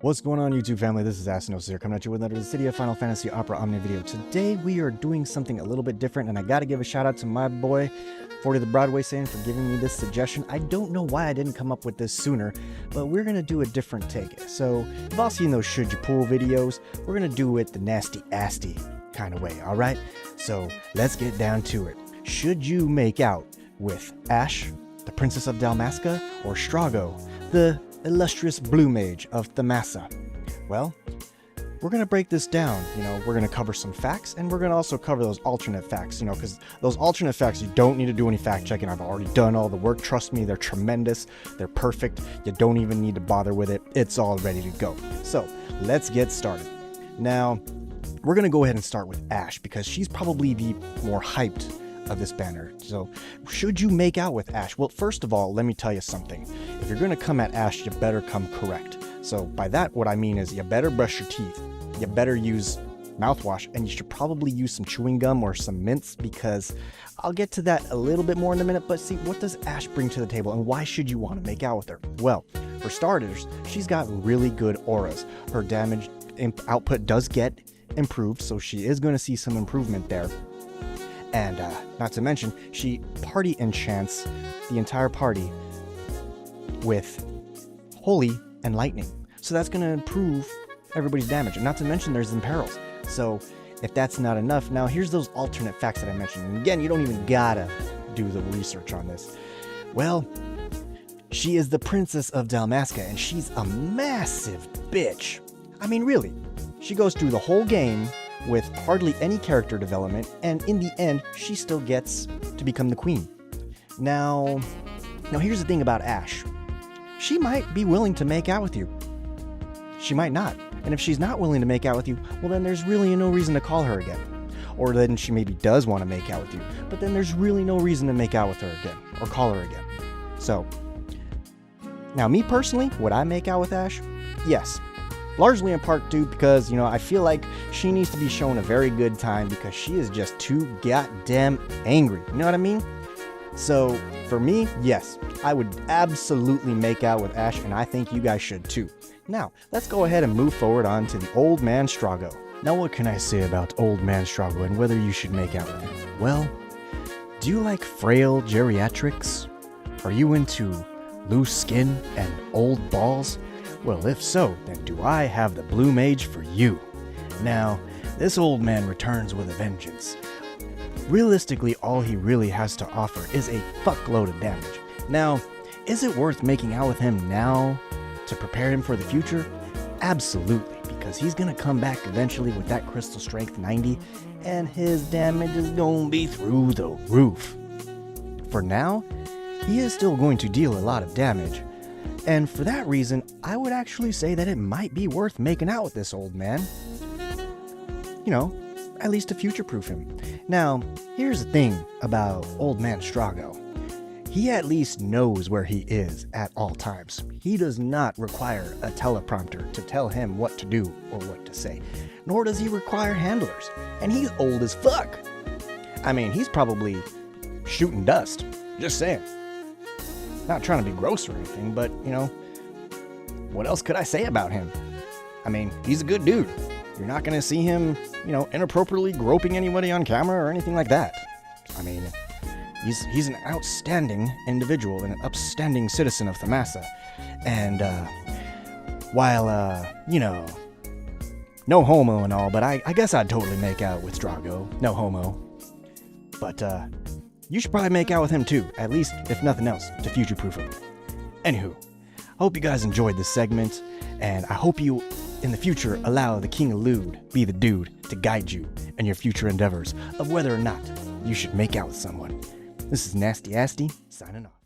What's going on, YouTube family? This is Astinosis here, coming at you with another Dissidia Final Fantasy Opera Omnia video. Today we are doing something a little bit different, and I gotta give a shout out to my boy 40 the Broadway saying for giving me this suggestion. I don't know why I didn't come up with this sooner, but we're gonna do a different take. So you've all seen those should you pull videos. We're gonna do it the Nasty Asti kind of way, alright? So let's get down to it. Should you make out with Ashe, the Princess of Dalmasca, or Strago, the illustrious blue mage of Thamasa? Well, we're going to break this down. We're going to cover some facts, and we're going to also cover those alternate facts, because those alternate facts, you don't need to do any fact checking. I've already done all the work. Trust me, they're tremendous. They're perfect. You don't even need to bother with it. It's all ready to go. So let's get started. Now, we're going to go ahead and start with Ashe, because she's probably the more hyped of this banner. So should you make out with Ashe? Well, first of all, let me tell you something. If you're going to come at Ashe, you better come correct. So by that, what I mean is you better brush your teeth, you better use mouthwash, and you should probably use some chewing gum or some mints, because I'll get to that a little bit more in a minute. But see, what does Ashe bring to the table, and why should you want to make out with her? Well, for starters, she's got really good auras. Her damage output does get improved, so she is going to see some improvement there. And not to mention, she party enchants the entire party with Holy and Lightning. So that's going to improve everybody's damage. And not to mention, there's imperils. So if that's not enough, now here's those alternate facts that I mentioned. And again, you don't even gotta do the research on this. Well, she is the Princess of Dalmasca, and she's a massive bitch. I mean, really. She goes through the whole game with hardly any character development, and in the end, she still gets to become the queen. Now here's the thing about Ashe. She might be willing to make out with you. She might not. And if she's not willing to make out with you, well, then there's really no reason to call her again. Or then she maybe does want to make out with you, but then there's really no reason to make out with her again, or call her again. So, now me personally, would I make out with Ashe? Yes. Largely in part due because, I feel like she needs to be shown a very good time, because she is just too goddamn angry. You know what I mean? So, for me, yes, I would absolutely make out with Ashe, and I think you guys should too. Now, let's go ahead and move forward on to the Old Man Strago. Now, what can I say about Old Man Strago and whether you should make out with him? Well, do you like frail geriatrics? Are you into loose skin and old balls? Well, if so, then do I have the blue mage for you. Now, this old man returns with a vengeance. Realistically, all he really has to offer is a fuckload of damage. Now, is it worth making out with him now to prepare him for the future? Absolutely, because he's gonna come back eventually with that crystal strength 90, and his damage is gonna be through the roof. For now, he is still going to deal a lot of damage, and for that reason, I would actually say that it might be worth making out with this old man. At least to future-proof him. Now, here's the thing about Old Man Strago. He at least knows where he is at all times. He does not require a teleprompter to tell him what to do or what to say. Nor does he require handlers. And he's old as fuck. I mean, he's probably shooting dust. Just saying. Not trying to be gross or anything, but, what else could I say about him? I mean, he's a good dude. You're not going to see him, inappropriately groping anybody on camera or anything like that. I mean, he's an outstanding individual and an upstanding citizen of Thamasa. And, while, no homo and all, but I guess I'd totally make out with Strago. No homo. But, you should probably make out with him too, at least, if nothing else, to future-proof him. Anywho, I hope you guys enjoyed this segment, and I hope you, in the future, allow the King of Lewd be the dude to guide you in your future endeavors of whether or not you should make out with someone. This is Nasty Asti, signing off.